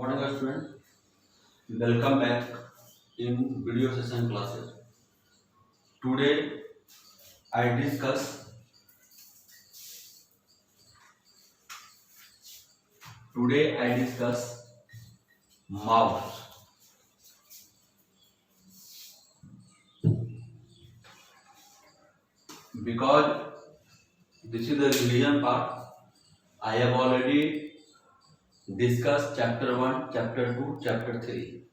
Morning, student. Welcome back in video session classes. Today I discuss. Today I discuss mouse because this is the revision part. I have already discussed chapter 1, chapter 2, chapter 3,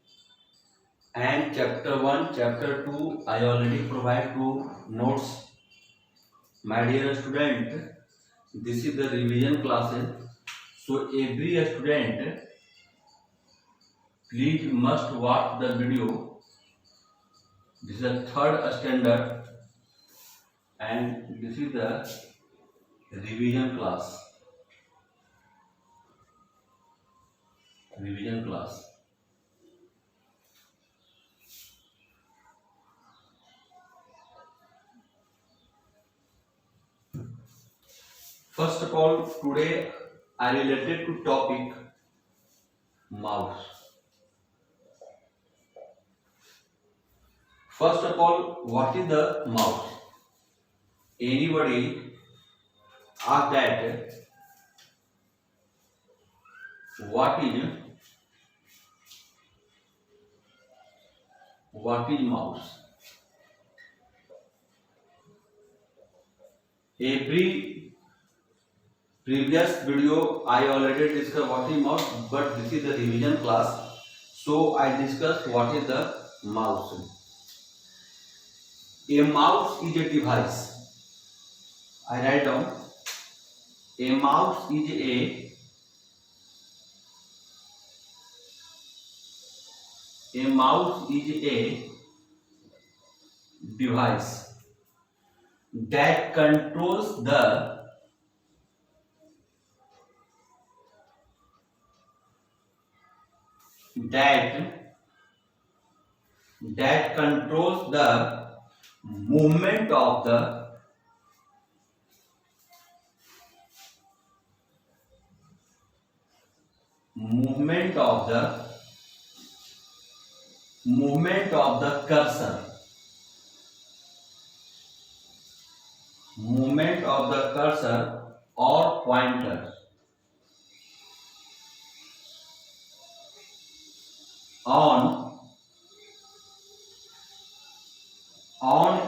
and chapter 1, chapter 2. I already provide two notes. My dear student, this is the revision classes. So every student please must watch the video. This is the third standard and this is the revision class. Revision class. First of all, today I related to topic mouse. First of all, what is the mouse? Anybody ask that what is mouse? Every previous video I already discussed what is mouse, but this is the revision class, so I discussed what is the mouse. A mouse is a device. I write down. A mouse is a device that controls the movement of the cursor. Movement of the cursor or pointer on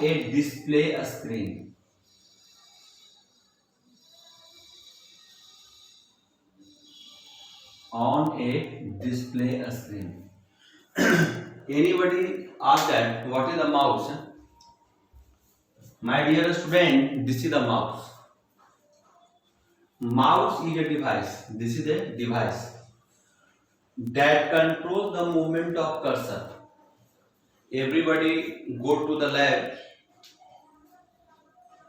a display screen. On a display screen. Anybody ask that what is the mouse? My dear student, this is the mouse. Mouse is a device. This is a device that controls the movement of cursor. Everybody go to the lab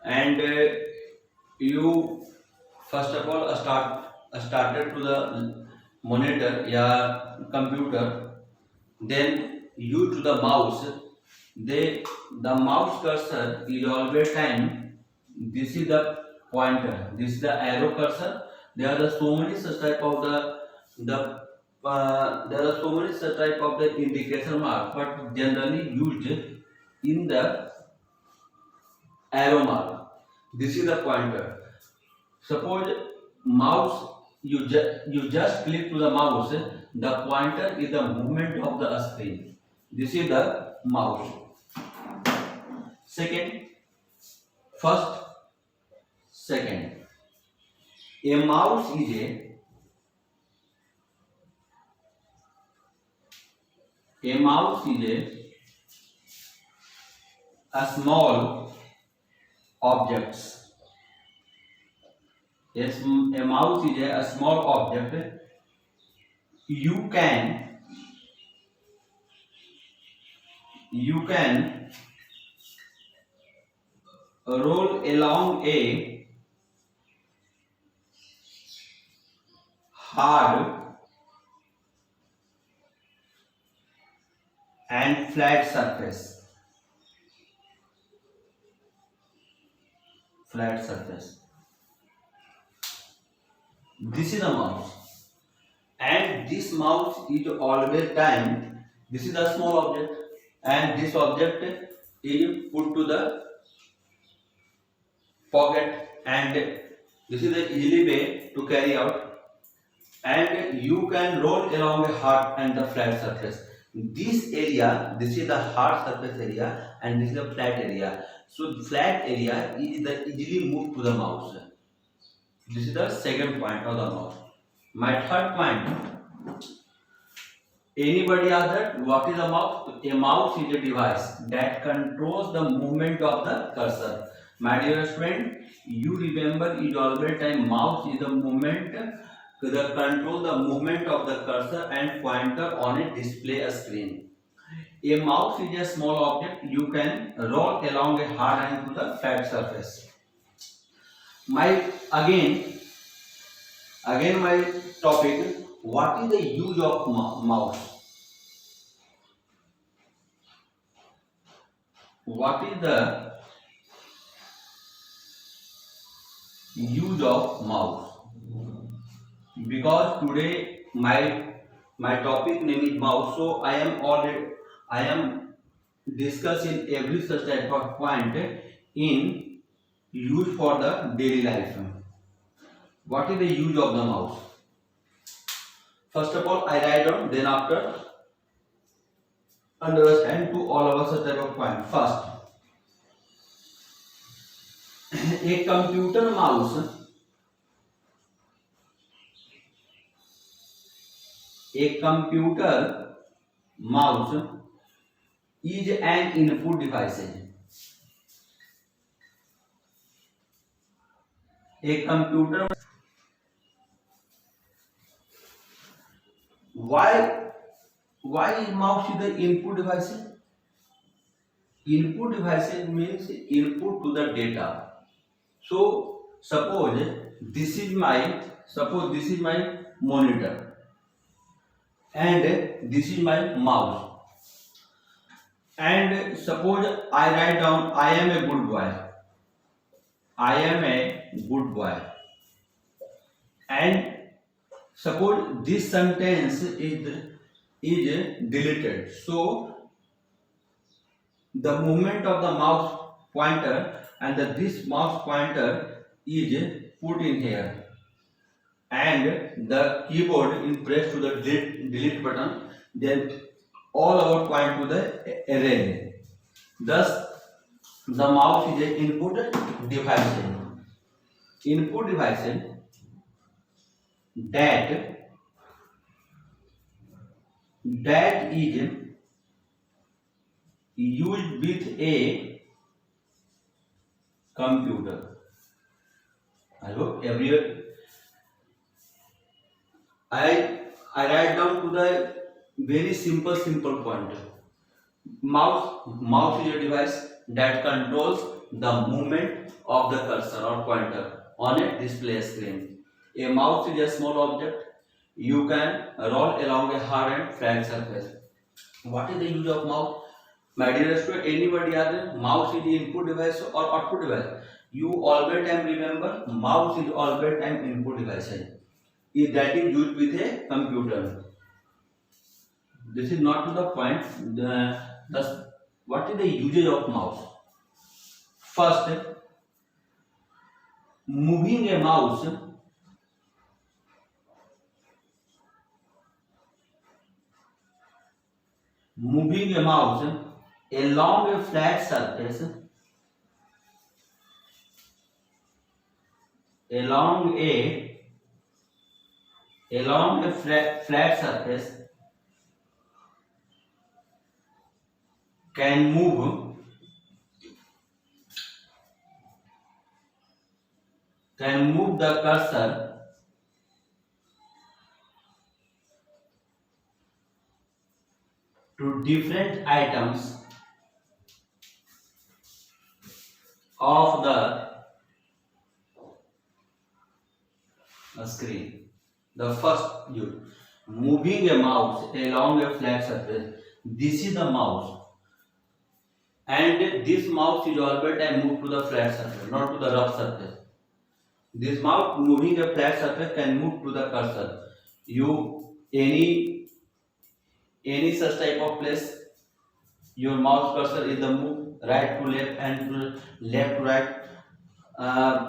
and you first of all started to the monitor या computer, then you to the mouse. The mouse cursor is always time. This is the pointer. This is the arrow cursor. There are so many such type of there are so many such type of the indication mark, but generally used in the arrow mark. This is the pointer. Suppose mouse you just click to the mouse. The pointer is the movement of the screen. This is the mouse. Second, a mouse is a small objects. Yes, a mouse is a small object. You can roll along a hard and flat surface. This is a mouse, and this mouse is always time. This is a small object, and this object is put to the pocket, and this is the easily way to carry out, and you can roll along a hard and the flat surface. This area, this is the hard surface area, and this is the flat area. So flat area is the easily moved to the mouse. This is the second point of the mouse. My third point. Anybody other? What is a mouse? A mouse is a device that controls the movement of the cursor. My dear friend, you remember it always time mouse is the movement, the control the movement of the cursor and pointer on a display screen. A mouse is a small object you can roll along a hard and to the flat surface. My again my topic. What is the use of mouse? What is the use of mouse? Because today my topic name is mouse, so I am discussing every such type of point in use for the daily life. What is the use of the mouse? First of all, I write down, then after understand to all of us such type of point. First, a computer mouse is an input device. A computer. Why is mouse is the input device? Input device means input to the data. So suppose this is my monitor, and this is my mouse, and suppose I write down I am a good boy. I am a good boy. And suppose this sentence is deleted. So the movement of the mouse pointer and this mouse pointer is put in here, and the keyboard is pressed to the delete button, then all our point to the array. Thus the mouse is an input device. Input device that is used with a computer. I hope everywhere I write down to the very simple point. Mouse is a device that controls the movement of the cursor or pointer on a display screen. A mouse is a small object you can roll along a hard and flat surface. What is the use of mouse? My dear student, anybody other? Mouse is the input device or output device. You always time remember mouse is always time input device. If that is used with a computer. This is not to the point. What is the usage of mouse? First, moving a mouse along a flat surface, flat surface can move the cursor to different items of the screen. The first use, moving a mouse along a flat surface. This is the mouse, and this mouse is always moved to the flat surface, not to the rough surface. This mouse moving a flat surface can move to the cursor. You any such type of place, your mouse cursor is the move right to left and to left to right,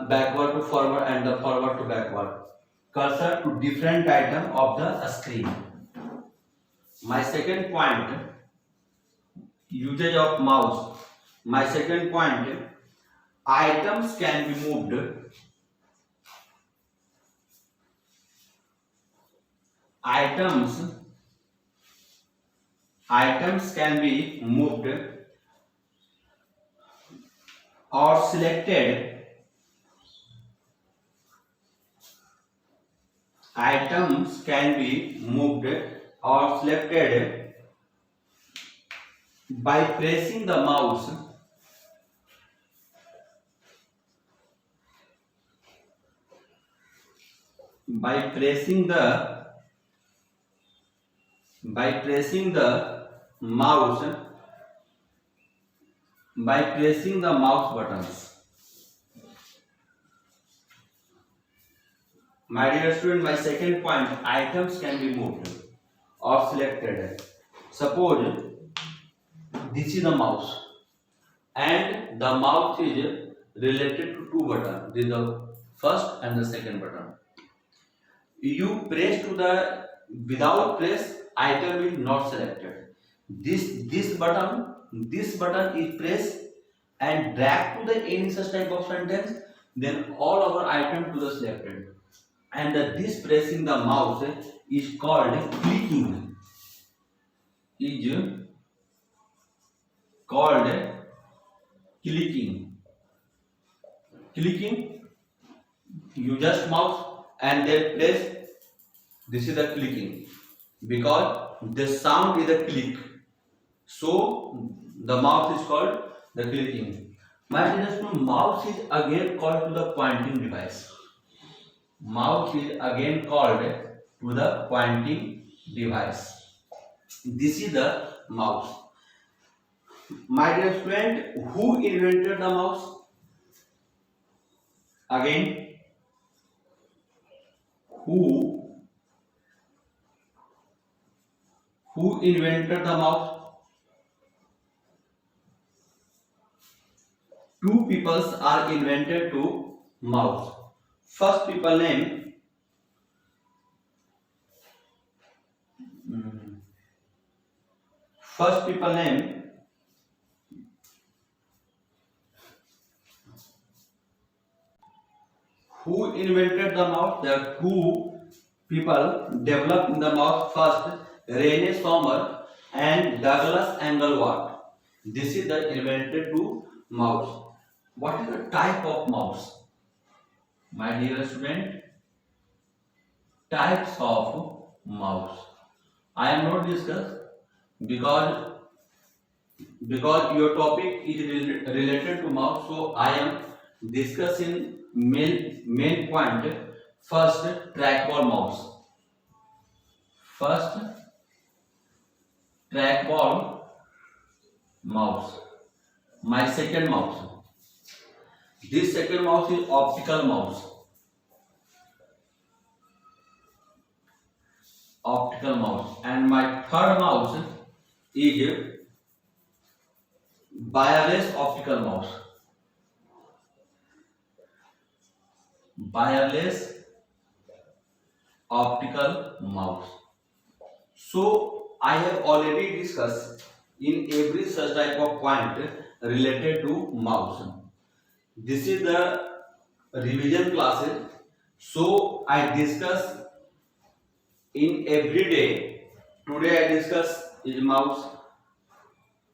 backward to forward and the forward to backward cursor to different item of the screen. My second point, usage of mouse. My second point, items can be moved. Items can be moved or selected. Items can be moved or selected by pressing the mouse by pressing the mouse buttons. My dear student, my second point, items can be moved or selected. Suppose this is the mouse and the mouse is related to two buttons. This is the first and the second button. You press to the, without press, item is not selected. This button is pressed and drag to the any such type of sentence, then all our item to the selected. And this pressing the mouse is called clicking. Is called clicking. Clicking, you just mouse and then press. This is the clicking because the sound is a click. So the mouse is called the clicking. My dear student, mouse is again called to the pointing device. Mouse is again called to the pointing device. This is the mouse. My dear student, who invented the mouse? Again, who invented the mouse? Two peoples are invented to mouse. First people name who invented the mouse? There are two people developed in the mouse. First, Rene Sommer and Douglas Engelwart. This is the invented to mouse. What is the type of mouse? My dear student, types of mouse. I am not discuss because your topic is related to mouse, so I am discussing main point. First, trackball mouse. First, trackball mouse. My second mouse. This second mouse is optical mouse. Optical mouse. And my third mouse is wireless optical mouse. Wireless optical mouse. So I have already discussed in every such type of point related to mouse. This is the revision classes. So I discuss in every day. Today I discuss is mouse.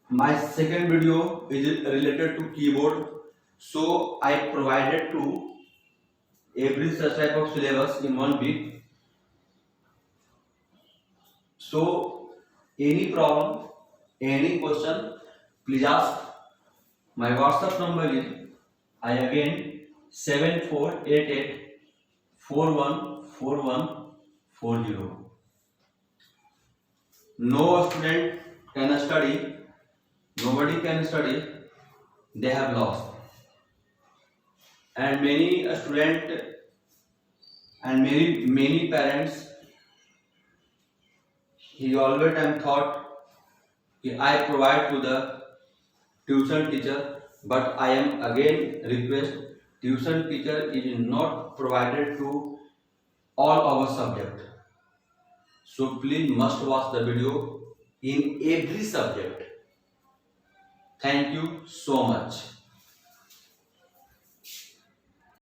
My second video is related to keyboard. So I provided to every such type of syllabus in 1 week. So any problem, any question, please ask. My WhatsApp number is I again 7488414140. No student can study, nobody can study, they have lost. And many student and many parents he always time thought I provide to the tuition teacher, but I am again request tuition teacher is not provided to all our subject. So please must watch the video in every subject. Thank you so much.